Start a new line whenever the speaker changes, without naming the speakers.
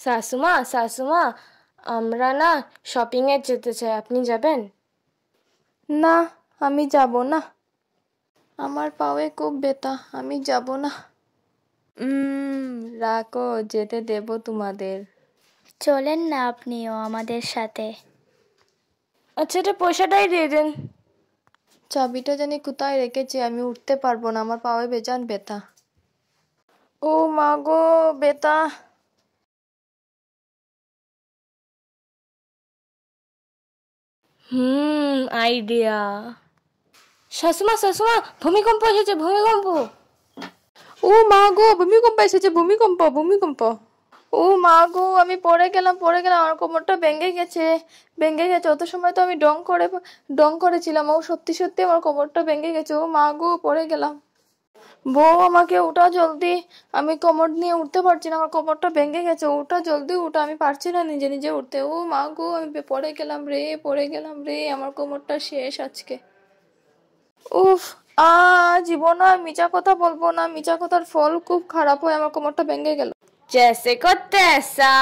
শাশুমা শাশুমা, আমরা না শপিংয়ে যেতে চাই, আপনি যাবেন?
না, আমি যাব না। আমার পায়ে খুব ব্যথা, আমি যাব না। রাখো, যেতে দেব তোমাদের।
চলেন না আপনিও আমাদের সাথে।
আচ্ছা, এটা পয়সাটাই দিয়ে দেন।
চাবিটা জানি কোথায় রেখেছি, আমি উঠতে পারবো না, আমার পায়ে বেজান ব্যথা। ও মা গো, ব্যথা।
আইডিয়া। শাশুমা শাশুমা, ভূমিকম্প এসেছে, ভূমিকম্প।
ও মা গো, ভূমিকম্প এসেছে, ভূমিকম্প ভূমিকম্প। ও মা গো, আমি পড়ে গেলাম আমার কোমরটা ভেঙে গেছে। অত সময় তো আমি ডং করেছিলাম, ও সত্যি সত্যি আমার কোমরটা ভেঙে গেছে। ও মা গো, পড়ে গেলাম। বউ, আমাকে উঠা জলদি, আমি কোমর নিয়ে উঠতে পারছি না, আমার কোমরটা ভেঙে গেছে, উঠা জলদি উঠা, আমি পারছি না নিজে নিজে উঠতে। ও মা গো, আমি পড়ে গেলাম রে, আমার কোমরটা শেষ আজকে। উফ, জীবন আর মিছা কথা বলবো না, মিছা কথার ফল খুব খারাপ হয়, আমার কোমরটা ভেঙে গেল।
जैसे को तैसा।